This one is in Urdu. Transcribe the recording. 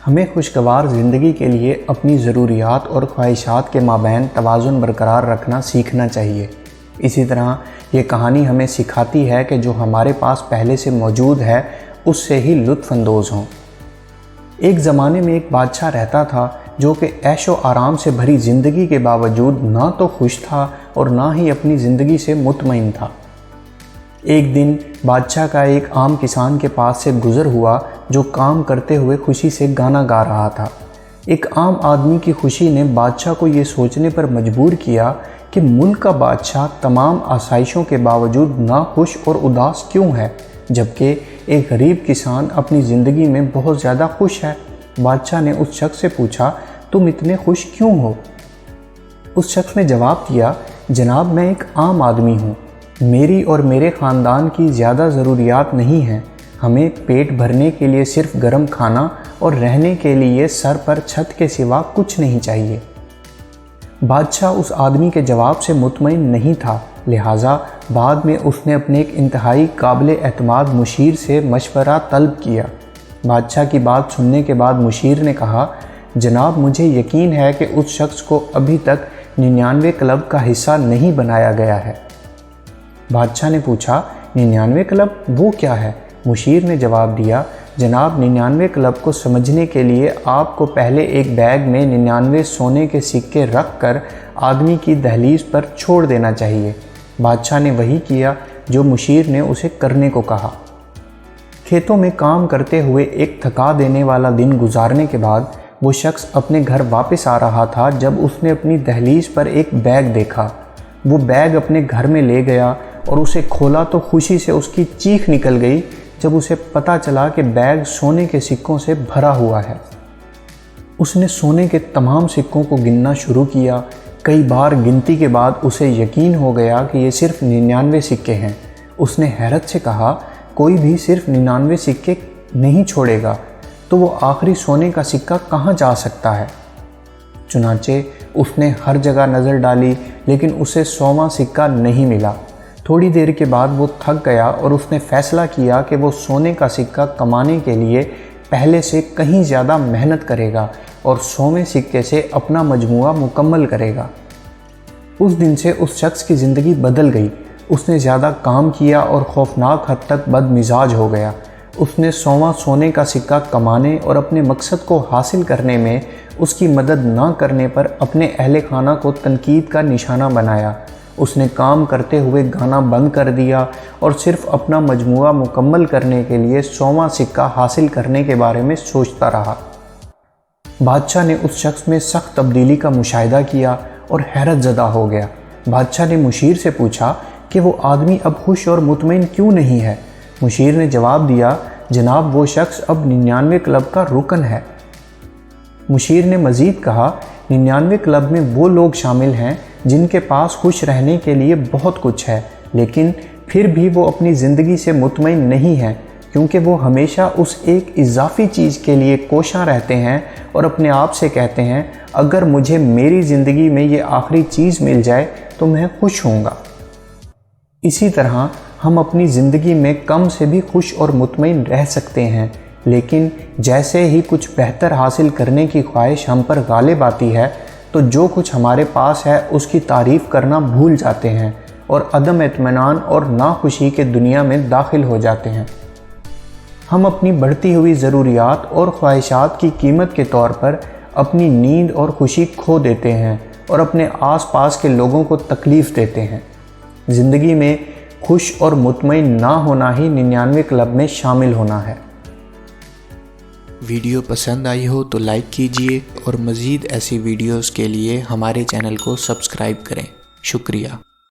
ہمیں خوشگوار زندگی کے لیے اپنی ضروریات اور خواہشات کے مابین توازن برقرار رکھنا سیکھنا چاہیے۔ اسی طرح یہ کہانی ہمیں سکھاتی ہے کہ جو ہمارے پاس پہلے سے موجود ہے اس سے ہی لطف اندوز ہوں۔ ایک زمانے میں ایک بادشاہ رہتا تھا جو کہ عیش و آرام سے بھری زندگی کے باوجود نہ تو خوش تھا اور نہ ہی اپنی زندگی سے مطمئن تھا۔ ایک دن بادشاہ کا ایک عام کسان کے پاس سے گزر ہوا جو کام کرتے ہوئے خوشی سے گانا گا رہا تھا۔ ایک عام آدمی کی خوشی نے بادشاہ کو یہ سوچنے پر مجبور کیا کہ ملک کا بادشاہ تمام آسائشوں کے باوجود ناخوش اور اداس کیوں ہے، جبکہ ایک غریب کسان اپنی زندگی میں بہت زیادہ خوش ہے۔ بادشاہ نے اس شخص سے پوچھا، تم اتنے خوش کیوں ہو؟ اس شخص نے جواب دیا، جناب میں ایک عام آدمی ہوں، میری اور میرے خاندان کی زیادہ ضروریات نہیں ہیں، ہمیں پیٹ بھرنے کے لیے صرف گرم کھانا اور رہنے کے لیے سر پر چھت کے سوا کچھ نہیں چاہیے۔ بادشاہ اس آدمی کے جواب سے مطمئن نہیں تھا، لہٰذا بعد میں اس نے اپنے ایک انتہائی قابل اعتماد مشیر سے مشورہ طلب کیا۔ بادشاہ کی بات سننے کے بعد مشیر نے کہا، جناب مجھے یقین ہے کہ اس شخص کو ابھی تک 99 کلب کا حصہ نہیں بنایا گیا ہے۔ بادشاہ نے پوچھا، 99 کلب وہ کیا ہے؟ مشیر نے جواب دیا، جناب 99 کلب کو سمجھنے کے لیے آپ کو پہلے ایک بیگ میں 99 سونے کے سکے رکھ کر آدمی کی دہلیز پر چھوڑ دینا چاہیے۔ بادشاہ نے وہی کیا جو مشیر نے اسے کرنے کو کہا۔ کھیتوں میں کام کرتے ہوئے ایک تھکا دینے والا دن گزارنے کے بعد وہ شخص اپنے گھر واپس آ رہا تھا جب اس نے اپنی دہلیز پر ایک بیگ دیکھا۔ وہ بیگ اپنے گھر میں لے گیا اور اسے کھولا تو خوشی سے اس کی چیخ نکل گئی جب اسے پتہ چلا کہ بیگ سونے کے سکوں سے بھرا ہوا ہے۔ اس نے سونے کے تمام سکوں کو گننا شروع کیا۔ کئی بار گنتی کے بعد اسے یقین ہو گیا کہ یہ صرف 99 سکے ہیں۔ اس نے حیرت سے کہا، کوئی بھی صرف 99 سکے نہیں چھوڑے گا تو وہ آخری سونے کا سکہ کہاں جا سکتا ہے؟ چنانچہ اس نے ہر جگہ نظر ڈالی لیکن اسے 100واں سکہ نہیں ملا۔ تھوڑی دیر کے بعد وہ تھک گیا اور اس نے فیصلہ کیا کہ وہ سونے کا سکہ کمانے کے لیے پہلے سے کہیں زیادہ محنت کرے گا اور 100ویں سکے سے اپنا مجموعہ مکمل کرے گا۔ اس دن سے اس شخص کی زندگی بدل گئی۔ اس نے زیادہ کام کیا اور خوفناک حد تک بد مزاج ہو گیا۔ اس نے 100واں سونے کا سکہ کمانے اور اپنے مقصد کو حاصل کرنے میں اس کی مدد نہ کرنے پر اپنے اہل خانہ کو تنقید کا نشانہ بنایا۔ اس نے کام کرتے ہوئے گانا بند کر دیا اور صرف اپنا مجموعہ مکمل کرنے کے لیے 100واں سکہ حاصل کرنے کے بارے میں سوچتا رہا۔ بادشاہ نے اس شخص میں سخت تبدیلی کا مشاہدہ کیا اور حیرت زدہ ہو گیا۔ بادشاہ نے مشیر سے پوچھا کہ وہ آدمی اب خوش اور مطمئن کیوں نہیں ہے؟ مشیر نے جواب دیا، جناب وہ شخص اب 99 کلب کا رکن ہے۔ مشیر نے مزید کہا، 99 کلب میں وہ لوگ شامل ہیں جن کے پاس خوش رہنے کے لیے بہت کچھ ہے لیکن پھر بھی وہ اپنی زندگی سے مطمئن نہیں ہیں کیونکہ وہ ہمیشہ اس ایک اضافی چیز کے لیے کوشاں رہتے ہیں اور اپنے آپ سے کہتے ہیں، اگر مجھے میری زندگی میں یہ آخری چیز مل جائے تو میں خوش ہوں گا۔ اسی طرح ہم اپنی زندگی میں کم سے بھی خوش اور مطمئن رہ سکتے ہیں، لیکن جیسے ہی کچھ بہتر حاصل کرنے کی خواہش ہم پر غالب آتی ہے تو جو کچھ ہمارے پاس ہے اس کی تعریف کرنا بھول جاتے ہیں اور عدم اطمینان اور ناخوشی کے دنیا میں داخل ہو جاتے ہیں۔ ہم اپنی بڑھتی ہوئی ضروریات اور خواہشات کی قیمت کے طور پر اپنی نیند اور خوشی کھو دیتے ہیں اور اپنے آس پاس کے لوگوں کو تکلیف دیتے ہیں۔ زندگی میں خوش اور مطمئن نہ ہونا ہی 99 کلب میں شامل ہونا ہے۔ ویڈیو پسند آئی ہو تو لائک کیجئے اور مزید ایسی ویڈیوز کے لیے ہمارے چینل کو سبسکرائب کریں۔ شکریہ۔